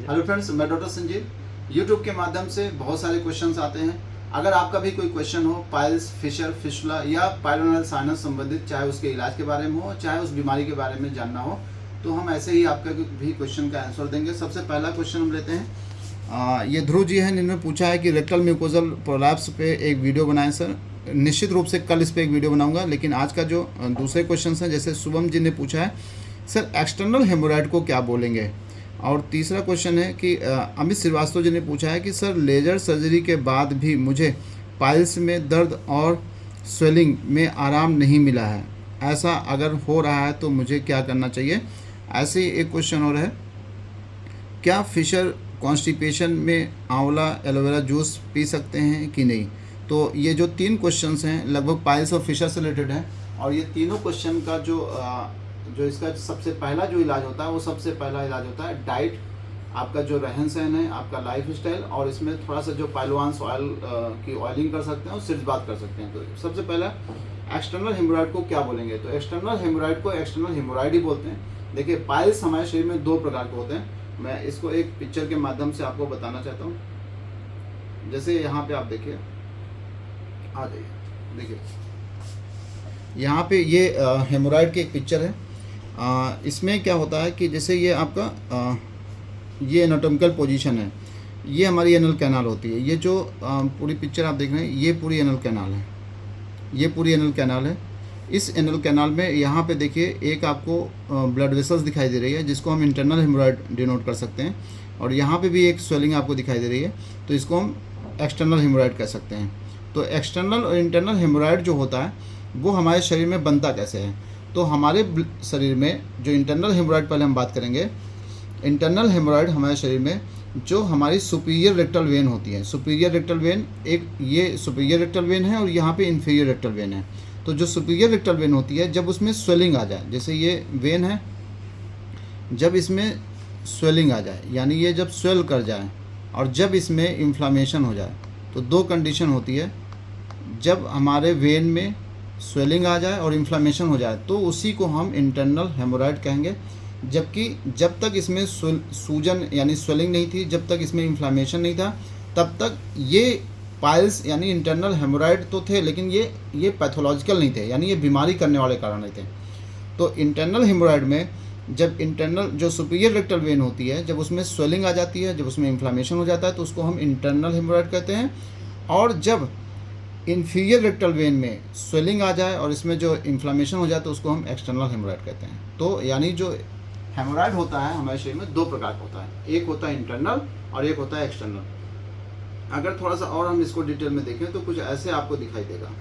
Hello friends, मैं doctor Sanjeev. YouTube के माध्यम से बहुत सारे क्वेश्चंस आते हैं। अगर आपका भी कोई क्वेश्चन हो पाइल्स, फिशर, फिशुला या पाइलोनल साइनस संबंधित, चाहे उसके इलाज के बारे में हो, चाहे उस बीमारी के बारे में जानना हो, तो हम ऐसे ही आपका भी क्वेश्चन का आंसर देंगे। सबसे पहला क्वेश्चन हम लेते हैं। ये ध्रुव जी हैं, जिन्होंने पूछा है कि रेक्टल म्यूकोजल प्रोलैप्स पे एक वीडियो बनाएं सर। निश्चित रूप से कल इस पर एक वीडियो बनाऊंगा, लेकिन आज का जो दूसरे क्वेश्चन हैं, जैसे शुभम जी ने पूछा है सर एक्सटर्नल हेमोराइड को क्या बोलेंगे। और तीसरा क्वेश्चन है कि अमित श्रीवास्तव जी ने पूछा है कि सर लेजर सर्जरी के बाद भी मुझे पाइल्स में दर्द और स्वेलिंग में आराम नहीं मिला है, ऐसा अगर हो रहा है तो मुझे क्या करना चाहिए। ऐसे ही एक क्वेश्चन और है, क्या फिशर कॉन्स्टिपेशन में आंवला एलोवेरा जूस पी सकते हैं कि नहीं। तो ये जो तीन क्वेश्चंस हैं लगभग पाइल्स और फिशर से रिलेटेड हैं, और ये तीनों क्वेश्चन का जो इसका सबसे पहला जो इलाज होता है, वो सबसे पहला इलाज होता है डाइट, आपका जो रहन सहन है, आपका लाइफ स्टाइल, और इसमें थोड़ा सा जो पाइलोवांस ऑयल की ऑयलिंग कर सकते हैं और सिर्फ बात कर सकते हैं। तो सबसे पहला एक्सटर्नल हेमोराइड को क्या बोलेंगे, तो एक्सटर्नल हेमोराइड को एक्सटर्नल हेमोराइड ही बोलते हैं। देखिए, पाइल्स हमारे शरीर में दो प्रकार के होते हैं। मैं इसको एक पिक्चर के माध्यम से आपको बताना चाहता हूँ। जैसे यहाँ पे आप देखिए, आ जाइए, देखिए यहाँ पे ये हेमोराइड की एक पिक्चर है। इसमें क्या होता है कि जैसे ये आपका ये एनाटॉमिकल पोजीशन है, ये हमारी एनल कैनाल होती है। ये जो पूरी पिक्चर आप देख रहे हैं, ये पूरी एनल कैनाल है, ये पूरी एनल कैनाल है। इस एनल कैनाल में यहाँ पे देखिए एक आपको ब्लड वेसल्स दिखाई दे रही है, जिसको हम इंटरनल हेमोराइड डिनोट कर सकते हैं। और यहाँ पे भी एक स्वेलिंग आपको दिखाई दे रही है, तो इसको हम एक्सटर्नल हेमोराइड कह सकते हैं। तो एक्सटर्नल और इंटरनल हेमोराइड जो होता है वो हमारे शरीर में बनता कैसे है। तो हमारे शरीर में जो इंटरनल हेमोराइड, पहले हम बात करेंगे। इंटरनल हेमोराइड हमारे शरीर में जो हमारी सुपीरियर रेक्टल वेन होती है, सुपीरियर रेक्टल वेन, एक ये सुपीरियर रेक्टल वेन है और यहाँ पे इन्फीरियर रेक्टल वेन है। तो जो सुपीरियर रेक्टल वेन होती है, जब उसमें स्वेलिंग आ जाए, जैसे ये वेन है, जब इसमें स्वेलिंग आ जाए, यानी ये जब स्वेल कर जाए और जब इसमें इन्फ्लामेशन हो जाए, तो दो कंडीशन होती है। जब हमारे वेन में स्वेलिंग आ जाए और इन्फ्लामेशन हो जाए, तो उसी को हम इंटरनल हेमोराइड कहेंगे। जबकि जब तक इसमें सूजन यानी स्वेलिंग नहीं थी, जब तक इसमें इन्फ्लामेशन नहीं था, तब तक ये पाइल्स यानी इंटरनल हेमोराइड तो थे, लेकिन ये पैथोलॉजिकल नहीं थे, यानी ये बीमारी करने वाले कारण नहीं थे। तो इंटरनल हेमोराइड में जब इंटरनल जो सुपीरियर रेक्टल वेन होती है, जब उसमें स्वेलिंग आ जाती है, जब उसमें इन्फ्लामेशन हो जाता है, तो उसको हम इंटरनल हेमोराइड कहते हैं। और जब इन्फीरियर रेक्टल वेन में स्वेलिंग आ जाए और इसमें जो इन्फ्लामेशन हो जाए, तो उसको हम एक्सटर्नल हेमोराइड कहते हैं। तो यानी जो हेमोराइड होता है हमारे शरीर में दो प्रकार का होता है, एक होता है इंटरनल और एक होता है एक्सटर्नल। अगर थोड़ा सा और हम इसको डिटेल में देखें तो कुछ ऐसे आपको दिखाई देगा।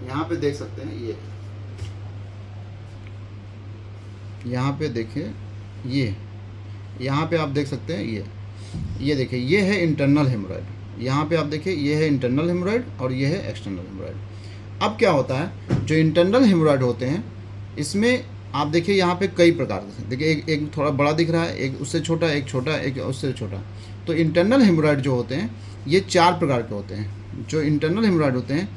यहाँ पे देख सकते हैं, ये यहाँ पे देखिए, ये यहाँ पे आप देख सकते हैं, ये देखिए, ये है इंटरनल हेमोराइड। यहाँ पे आप देखिए, ये है इंटरनल हेमोराइड और ये है एक्सटर्नल हेमोराइड। अब क्या होता है, जो इंटरनल हेमोराइड होते हैं, इसमें आप देखिए यहाँ पे कई प्रकार के, देखिए एक थोड़ा बड़ा दिख रहा है, एक उससे छोटा, एक छोटा, एक उससे छोटा। तो इंटरनल हेमोराइड जो होते हैं, ये चार प्रकार के होते हैं। जो इंटरनल हेमोराइड होते हैं,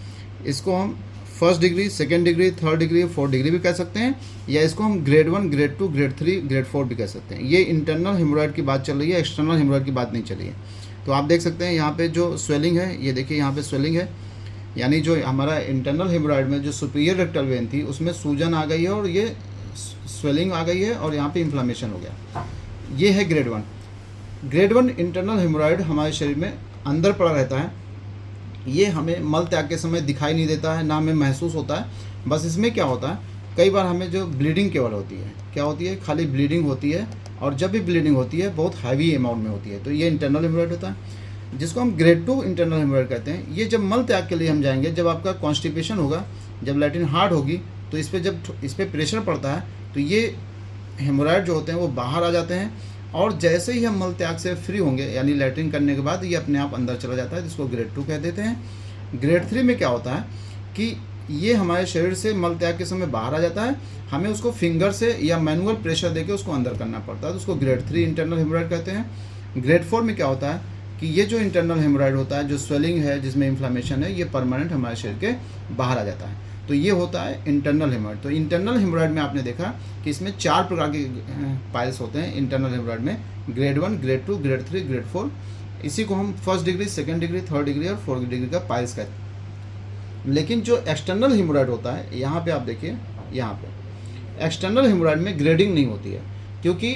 इसको हम first degree, second degree, third degree, fourth degree भी कह सकते हैं, या इसको हम ग्रेड 1, ग्रेड 2, ग्रेड 3, ग्रेड 4 भी कह सकते हैं। ये इंटरनल हेमोराइड की बात चल रही है, एक्सटर्नल हेमोराइड की बात नहीं चली है। तो आप देख सकते हैं यहाँ पे जो स्वेलिंग है, ये देखिए यहाँ पे स्वेलिंग है, यानी जो हमारा इंटरनल हेमोराइड में जो सुपीरियर रेक्टल वेन थी, उसमें सूजन आ गई है और ये स्वेलिंग आ गई है और यहाँ पे इन्फ्लामेशन हो गया। ये है ग्रेड 1। ग्रेड 1 इंटरनल हेमोराइड हमारे शरीर में अंदर पड़ा रहता है। ये हमें मल त्याग के समय दिखाई नहीं देता है, ना हमें महसूस होता है। बस इसमें क्या होता है, कई बार हमें जो ब्लीडिंग केवल होती है, क्या होती है, खाली ब्लीडिंग होती है, और जब भी ब्लीडिंग होती है बहुत हैवी अमाउंट में होती है। तो ये इंटरनल हेमोराइड होता है, जिसको हम ग्रेड 2 इंटरनल हेमोराइड कहते हैं। ये जब मल त्याग के लिए हम जाएंगे, जब आपका कॉन्स्टिपेशन होगा, जब लैट्रिन हार्ड होगी, तो इस पर जब इस पर प्रेशर पड़ता है, तो ये हेमोराइड जो होते हैं वो बाहर आ जाते हैं। और जैसे ही हम मल त्याग से फ्री होंगे, यानी लैट्रिन करने के बाद, ये अपने आप अंदर चला जाता है, जिसको ग्रेड 2 कह देते हैं। ग्रेड 3 में क्या होता है कि ये हमारे शरीर से मल त्याग के समय बाहर आ जाता है, हमें उसको फिंगर से या मैनुअल प्रेशर देके उसको अंदर करना पड़ता है, तो उसको ग्रेड 3 इंटरनल हेमोराइड कहते हैं। ग्रेड 4 में क्या होता है कि ये जो इंटरनल हेमोराइड होता है, जो स्वेलिंग है, जिसमें इन्फ्लामेशन है, ये परमानेंट हमारे शरीर के बाहर आ जाता है। तो ये होता है इंटरनल हेमोराइड। तो इंटरनल हेमोराइड में आपने देखा कि इसमें 4 प्रकार के पाइल्स होते हैं इंटरनल हेमोराइड में, ग्रेड 1, ग्रेड 2, ग्रेड 3, ग्रेड 4। इसी को हम first degree, second degree, third degree और फोर्थ डिग्री का पाइल्स कहते हैं। लेकिन जो एक्सटर्नल हेमोराइड होता है, यहाँ पे आप देखिए, यहाँ पे एक्सटर्नल हेमोराइड में ग्रेडिंग नहीं होती है, क्योंकि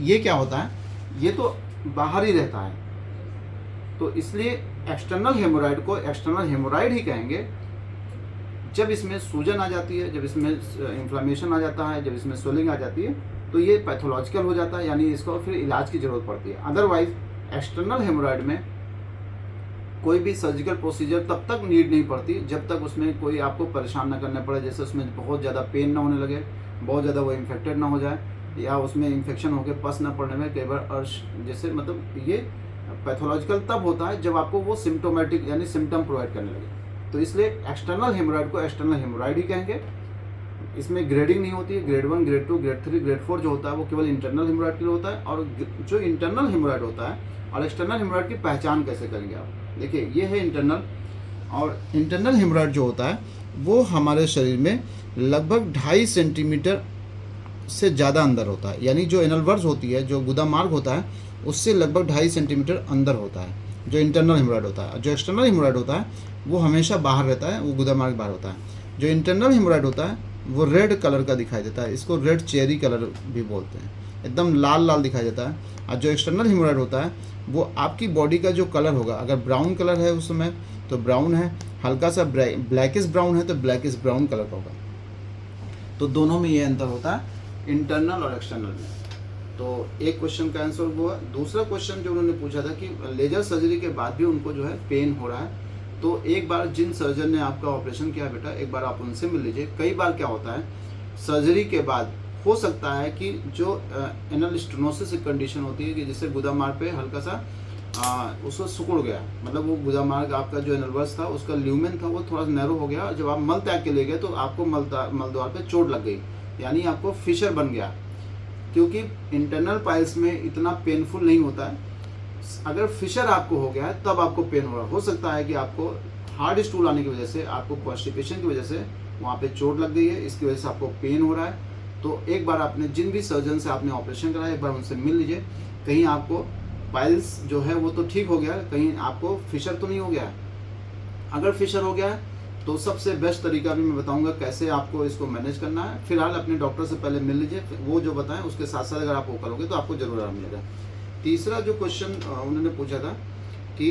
ये क्या होता है, ये तो बाहर ही रहता है, तो इसलिए एक्सटर्नल हेमोराइड को एक्सटर्नल हेमोराइड ही कहेंगे। जब इसमें सूजन आ जाती है, जब इसमें इन्फ्लामेशन आ जाता है, जब इसमें स्वेलिंग आ जाती है, तो ये पैथोलॉजिकल हो जाता है, यानी इसको फिर इलाज की ज़रूरत पड़ती है। अदरवाइज एक्सटर्नल हेमोराइड में कोई भी सर्जिकल प्रोसीजर तब तक नीड नहीं पड़ती जब तक उसमें कोई आपको परेशान ना करना पड़े, जैसे उसमें बहुत ज़्यादा पेन ना होने लगे, बहुत ज़्यादा वो इन्फेक्टेड ना हो जाए, या उसमें इन्फेक्शन होकर पस ना पड़ने में कई बार अर्श जैसे, मतलब ये पैथोलॉजिकल तब होता है जब आपको वो सिम्टोमेटिक यानी सिम्टम प्रोवाइड करने लगे। तो इसलिए एक्सटर्नल हेमोराइड को एक्सटर्नल हेमोराइड ही कहेंगे। इसमें ग्रेडिंग नहीं होती है, ग्रेड 1, ग्रेड 2, ग्रेड 3, ग्रेड 4 जो होता है वो केवल इंटरनल हेमोराइड के लिए होता है। और जो इंटरनल हेमोराइड होता है और एक्सटर्नल हेमोराइड की पहचान कैसे करेंगे आप, देखिए ये है इंटरनल। और इंटरनल हेमोराइड जो होता है वो हमारे शरीर में लगभग 2.5 सेंटीमीटर से ज़्यादा अंदर होता है, यानी जो एनल वर्स होती है, जो गुदा मार्ग होता है, उससे लगभग 2.5 सेंटीमीटर अंदर होता है जो इंटरनल हेमोराइड होता है। जो एक्सटर्नल हेमोराइड होता है वो हमेशा बाहर रहता है, वो गुदा मार्ग बाहर होता है। जो इंटरनल हेमोराइड होता है वो रेड कलर का दिखाई देता है, इसको रेड चेरी कलर भी बोलते हैं, एकदम लाल लाल दिखाई देता है। और जो एक्सटर्नल हेमोराइड होता है वो आपकी बॉडी का जो कलर होगा, अगर ब्राउन कलर है उस समय तो ब्राउन है, हल्का सा ब्लैकिश ब्राउन है तो ब्लैकिश ब्राउन कलर का होगा। तो दोनों में ये अंतर होता है, इंटरनल और एक्सटर्नल में। तो एक क्वेश्चन का आंसर हुआ। दूसरा क्वेश्चन जो उन्होंने पूछा था कि लेजर सर्जरी के बाद भी उनको जो है पेन हो रहा है, तो एक बार जिन सर्जन ने आपका ऑपरेशन किया बेटा, एक बार आप उनसे मिल लीजिए। कई बार क्या होता है, सर्जरी के बाद हो सकता है कि जो एनल स्टेनोसिस एक कंडीशन होती है कि जिससे गुदा मार्ग पे हल्का सा उसको सिकुड़ गया, मतलब वो गुदा मार्ग आपका जो एनल वर्स था उसका ल्यूमेन था वो थोड़ा नैरो हो गया, जब आप मल त्याग के ले गए तो आपको मलद्वार पे चोट लग गई, यानी आपको फिशर बन गया। क्योंकि इंटरनल पाइल्स में इतना पेनफुल नहीं होता है, अगर फिशर आपको हो गया है तब आपको पेन हो रहा हो सकता है कि आपको हार्ड स्टूल आने की वजह से, आपको कॉन्स्टिपेशन की वजह से वहाँ पे चोट लग गई है, इसकी वजह से आपको पेन हो रहा है। तो एक बार आपने जिन भी सर्जन से आपने ऑपरेशन कराया एक बार उनसे मिल लीजिए, कहीं आपको पाइल्स जो है वो तो ठीक हो गया, कहीं आपको फिशर तो नहीं हो गया। अगर फिशर हो गया है तो सबसे बेस्ट तरीका भी मैं बताऊंगा कैसे आपको इसको मैनेज करना है। फिलहाल अपने डॉक्टर से पहले मिल लीजिए, वो जो बताएं उसके साथ साथ अगर आप वो करोगे तो आपको जरूर आराम मिलेगा। तीसरा जो क्वेश्चन उन्होंने पूछा था कि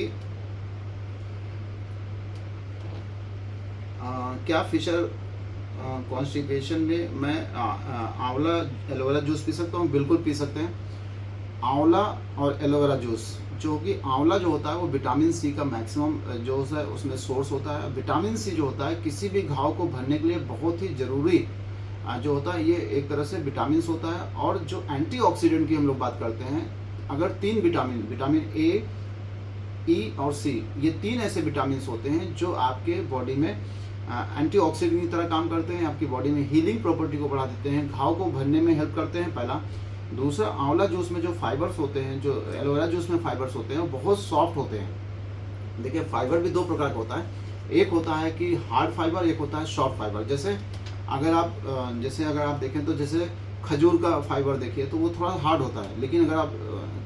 क्या फिशर कॉन्स्टिपेशन में मैं आंवला एलोवेरा जूस पी सकता हूँ? बिल्कुल पी सकते हैं। आंवला और एलोवेरा जूस, जो कि आंवला जो होता है वो विटामिन सी का मैक्सिमम जो है उसमें सोर्स होता है। विटामिन सी जो होता है किसी भी घाव को भरने के लिए बहुत ही ज़रूरी जो होता है, ये एक तरह से विटामिन होता है। और जो एंटीऑक्सीडेंट की हम लोग बात करते हैं, अगर 3 विटामिन ए, ई और सी, ये 3 ऐसे विटामिन होते हैं जो आपके बॉडी में एंटीऑक्सीडेंट की तरह काम करते हैं, आपकी बॉडी में हीलिंग प्रॉपर्टी को बढ़ा देते हैं, घाव को भरने में हेल्प करते हैं, पहला। दूसरा, आंवला जूस में जो फाइबर्स होते हैं, जो एलोवेरा जूस में फाइबर्स होते हैं वो बहुत सॉफ्ट होते हैं। देखिए फाइबर भी 2 प्रकार का होता है, एक होता है कि हार्ड फाइबर, एक होता है सॉफ्ट फाइबर। जैसे अगर आप देखें तो जैसे खजूर का फाइबर देखिए तो वो थोड़ा हार्ड होता है, लेकिन अगर आप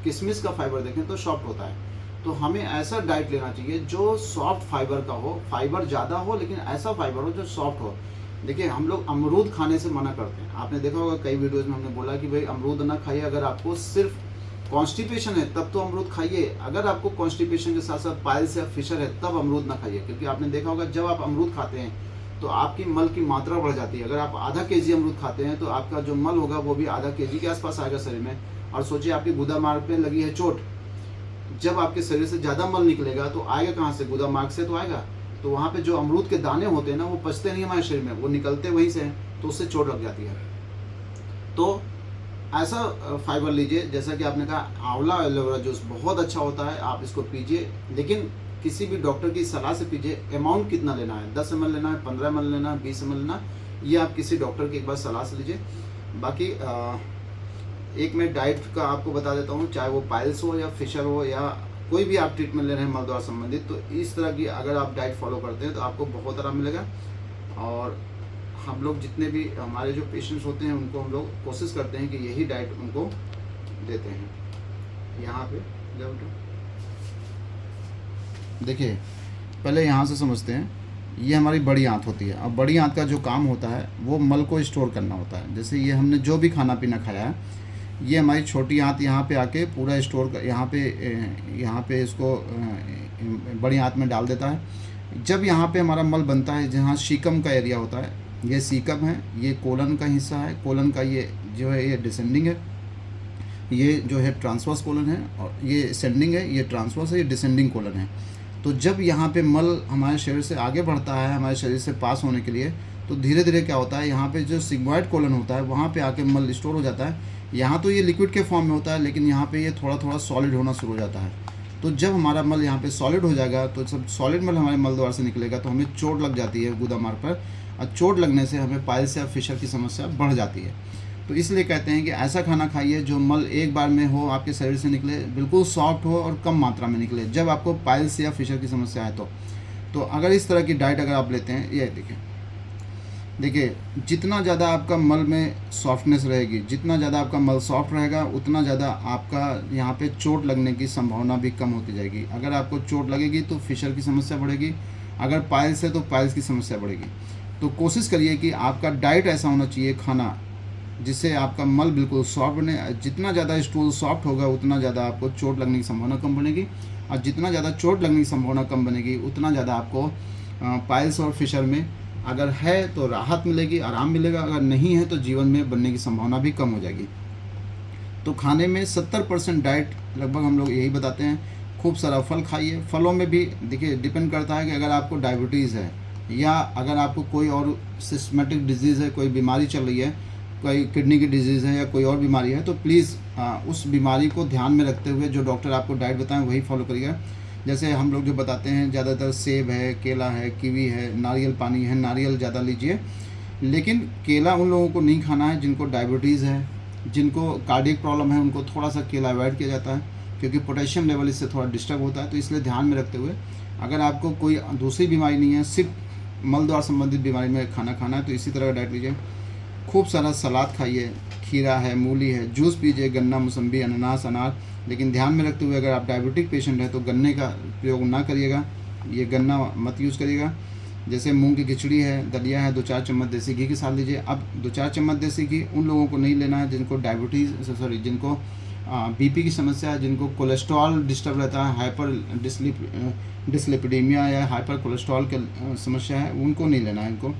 किशमिश का फाइबर देखें तो सॉफ्ट होता है। तो हमें ऐसा डाइट लेना चाहिए जो सॉफ्ट फाइबर का हो, फाइबर ज़्यादा हो लेकिन ऐसा फाइबर हो जो सॉफ्ट हो। देखिए हम लोग अमरूद खाने से मना करते हैं, आपने देखा होगा कई वीडियोस में हमने बोला कि भाई अमरूद ना खाइए, अगर आपको सिर्फ कॉन्स्टिपेशन है तब तो अमरूद खाइए, अगर आपको कॉन्स्टिपेशन के साथ साथ पाइल्स या फिशर है तब अमरूद ना खाइए। क्योंकि आपने देखा होगा जब आप अमरूद खाते हैं तो आपकी मल की मात्रा बढ़ जाती है। अगर आप आधा केजी अमरूद खाते हैं तो आपका जो मल होगा वो भी आधा केजी के आसपास आएगा शरीर में। और सोचिए आपकी गुदा मार्ग पे लगी है चोट, जब आपके शरीर से ज़्यादा मल निकलेगा तो आएगा कहाँ से? गुदा मार्ग से तो आएगा। तो वहाँ पे जो अमरूद के दाने होते हैं ना, वो पचते नहीं हमारे शरीर में, वो निकलते वहीं से हैं, तो उससे चोट लग जाती है। तो ऐसा फाइबर लीजिए, जैसा कि आपने कहा आंवला एलोवेरा जूस बहुत अच्छा होता है, आप इसको पीजिए, लेकिन किसी भी डॉक्टर की सलाह से पीजिए। अमाउंट कितना लेना है, 10 ml लेना है, 15 ml लेना है, 20 ml लेना, ये आप किसी डॉक्टर की एक बार सलाह से लीजिए। बाकी एक मैं डाइट का आपको बता देता हूँ, चाहे वो पाइल्स हो या फिशर हो या कोई भी आप ट्रीटमेंट ले रहे हैं मलद्वार संबंधित, तो इस तरह की अगर आप डाइट फॉलो करते हैं तो आपको बहुत आराम मिलेगा। और हम लोग जितने भी हमारे जो पेशेंट्स होते हैं उनको हम लोग कोशिश करते हैं कि यही डाइट उनको देते हैं। यहाँ पे जब देखिए, पहले यहाँ से समझते हैं, ये हमारी बड़ी आंत होती है। अब बड़ी आंत का जो काम होता है वो मल को स्टोर करना होता है। जैसे ये हमने जो भी खाना पीना खाया है, ये हमारी छोटी आंत यहाँ पे आके पूरा स्टोर कर यहाँ पे इसको बड़ी आंत में डाल देता है। जब यहाँ पे हमारा मल बनता है, जहाँ सीकम का एरिया होता है, ये सीकम है, ये कोलन का हिस्सा है। कोलन का ये जो है ये डिसेंडिंग है, ये जो है ट्रांसवर्स कोलन है, और ये असेंडिंग है, ये ट्रांसवर्स है, ये डिसेंडिंग कोलन है। तो जब यहाँ पे मल हमारे शरीर से आगे बढ़ता है, हमारे शरीर से पास होने के लिए, तो धीरे धीरे क्या होता है, यहाँ पे जो सिग्मॉइड कोलन होता है वहाँ पे आके मल स्टोर हो जाता है। यहाँ तो ये लिक्विड के फॉर्म में होता है, लेकिन यहाँ पे ये थोड़ा थोड़ा सॉलिड होना शुरू हो जाता है। तो जब हमारा मल यहाँ पे सॉलिड हो जाएगा, तो सब सॉलिड मल हमारे मल द्वार से निकलेगा, तो हमें चोट लग जाती है गुदा मार्ग पर, और चोट लगने से हमें पाइल्स या फिशर की समस्या बढ़ जाती है। तो इसलिए कहते हैं कि ऐसा खाना खाइए जो मल एक बार में हो, आपके शरीर से निकले, बिल्कुल सॉफ्ट हो और कम मात्रा में निकले, जब आपको पाइल्स या फिशर की समस्या है तो अगर इस तरह की डाइट अगर आप लेते हैं, ये देखिए जितना ज़्यादा आपका मल में सॉफ्टनेस रहेगी, जितना ज़्यादा आपका मल सॉफ्ट रहेगा, उतना ज़्यादा आपका यहाँ पे चोट लगने की संभावना भी कम होती जाएगी। अगर आपको चोट लगेगी तो फिशर की समस्या बढ़ेगी, अगर पाइल्स है तो पाइल्स की समस्या बढ़ेगी। तो कोशिश करिए कि आपका डाइट ऐसा होना चाहिए, खाना जिससे आपका मल बिल्कुल सॉफ्ट बने। जितना ज़्यादा स्टूल सॉफ्ट होगा, उतना ज़्यादा आपको चोट लगने की संभावना कम बनेगी, और जितना ज़्यादा चोट लगने की संभावना कम बनेगी, उतना ज़्यादा आपको पाइल्स और फिशर में अगर है तो राहत मिलेगी, आराम मिलेगा, अगर नहीं है तो जीवन में बनने की संभावना भी कम हो जाएगी। तो खाने में 70% डाइट लगभग हम लोग यही बताते हैं। खूब सारा फल खाइए। फलों में भी देखिए डिपेंड करता है कि अगर आपको डायबिटीज़ है, या अगर आपको कोई और सिस्टमेटिक डिजीज़ है, कोई बीमारी चल रही है, कोई किडनी की डिजीज़ है या कोई और बीमारी है, तो प्लीज़ उस बीमारी को ध्यान में रखते हुए जो डॉक्टर आपको डाइट बताएं वही फॉलो करिएगा। जैसे हम लोग जो बताते हैं, ज़्यादातर सेब है, केला है, कीवी है, नारियल पानी है, नारियल ज़्यादा लीजिए। लेकिन केला उन लोगों को नहीं खाना है जिनको डायबिटीज़ है, जिनको कार्डियक प्रॉब्लम है, उनको थोड़ा सा केला अवॉइड किया जाता है, क्योंकि पोटेशियम लेवल इससे थोड़ा डिस्टर्ब होता है। तो इसलिए ध्यान में रखते हुए, अगर आपको कोई दूसरी बीमारी नहीं है, सिर्फ मल द्वार संबंधित बीमारी में खाना है, तो इसी तरह का डाइट लीजिए। खूब सारा सलाद खाइए, खीरा है, मूली है, जूस पीजिए, गन्ना, मौसम्बी, अनानास, अनार। लेकिन ध्यान में रखते हुए, अगर आप डायबिटिक पेशेंट हैं तो गन्ने का प्रयोग ना करिएगा, ये गन्ना मत यूज़ करिएगा। जैसे मूंग की खिचड़ी है, दलिया है, 2-4 चम्मच देसी घी के साथ लीजिए। अब 2-4 चम्मच देसी घी उन लोगों को नहीं लेना है जिनको जिनको बीपी की समस्या है, जिनको कोलेस्ट्रॉल डिस्टर्ब रहता है, हाइपर डिस्लिपिडीमिया या हाइपर कोलेस्ट्रॉल की समस्या है, उनको नहीं लेना है। इनको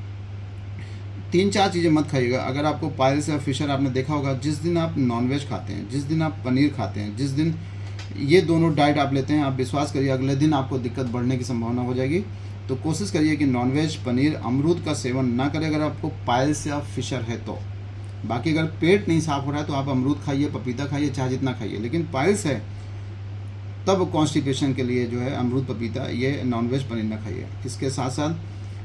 3-4 चीज़ें मत खाइएगा। अगर आपको पाइल्स या फिशर, आपने देखा होगा जिस दिन आप नॉनवेज खाते हैं, जिस दिन आप पनीर खाते हैं, जिस दिन ये दोनों डाइट आप लेते हैं, आप विश्वास करिए अगले दिन आपको दिक्कत बढ़ने की संभावना हो जाएगी। तो कोशिश करिए कि नॉनवेज, पनीर, अमरूद का सेवन ना करें अगर आपको पाइल्स या फिशर है तो। बाकी अगर पेट नहीं साफ हो रहा है तो आप अमरूद खाइए, पपीता खाइए, चाहे जितना खाइए। लेकिन पाइल्स है तब कॉन्स्टिपेशन के लिए जो है अमरूद, पपीता, ये नॉनवेज, पनीर ना खाइए। इसके साथ साथ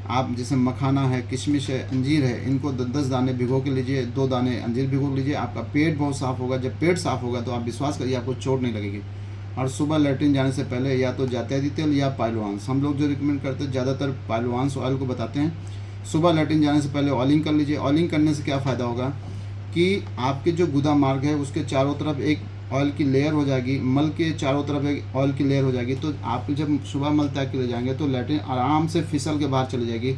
आप जैसे मखाना है, किशमिश है, अंजीर है, इनको 10-10 दाने भिगो के लीजिए, 2 दाने अंजीर भिगो लीजिए। आपका पेट बहुत साफ़ होगा। जब पेट साफ़ होगा तो आप विश्वास करिए आपको चोट नहीं लगेगी। और सुबह लैट्रिन जाने से पहले या तो जात्यादी तेल या पाइलवांस, हम लोग जो रिकमेंड करते हैं ज़्यादातर पाइलवांस ऑयल को बताते हैं। सुबह लैट्रिन जाने से पहले ऑयलिंग कर लीजिए। ऑयलिंग करने से क्या फ़ायदा होगा कि आपके जो गुदा मार्ग है उसके चारों तरफ एक ऑयल की लेयर हो जाएगी, मल के चारों तरफ एक ऑयल की लेयर हो जाएगी। तो आप जब सुबह मल त्याग के ले जाएंगे तो लैट्रिन आराम से फिसल के बाहर चली जाएगी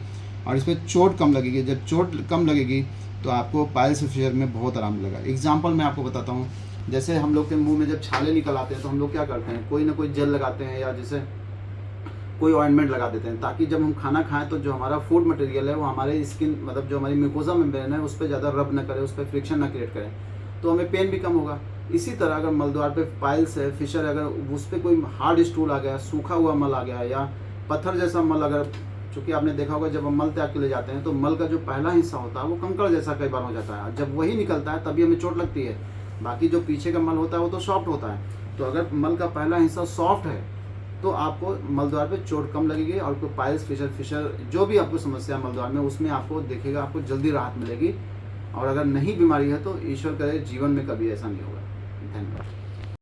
और इसमें चोट कम लगेगी। जब चोट कम लगेगी तो आपको पाइल्स फिशर में बहुत आराम लगेगा। एग्जाम्पल मैं आपको बताता हूँ, जैसे हम लोग के मुंह में जब छाले निकल आते हैं तो हम लोग क्या करते हैं, कोई ना कोई जेल लगाते हैं या जैसे कोई ऑइंटमेंट लगा देते हैं, ताकि जब हम खाना खाएं तो जो हमारा फूड मटेरियल है वो हमारे स्किन, मतलब जो हमारी म्यूकोसा मेम्ब्रेन है, उस पर ज़्यादा रब ना करे, उस पर फ्रिक्शन ना क्रिएट करे, तो हमें पेन भी कम होगा। इसी तरह अगर मलद्वार पे पाइल्स है, फिशर, अगर उस पर कोई हार्ड स्टूल आ गया, सूखा हुआ मल आ गया या पत्थर जैसा मल, अगर चूँकि आपने देखा होगा जब हम मल त्याग के ले जाते हैं तो मल का जो पहला हिस्सा होता है वो कंकड़ जैसा कई बार हो जाता है, जब वही निकलता है तभी हमें चोट लगती है। बाकी जो पीछे का मल होता है वो तो सॉफ्ट होता है। तो अगर मल का पहला हिस्सा सॉफ्ट है तो आपको मलद्वार पे चोट कम लगेगी और आपको पाइल्स, फिशर जो भी आपको समस्या मलद्वार में, उसमें आपको देखेगा, आपको जल्दी राहत मिलेगी। और अगर नहीं बीमारी है तो ईश्वर करे जीवन में कभी ऐसा नहीं होगा। धन्यवाद।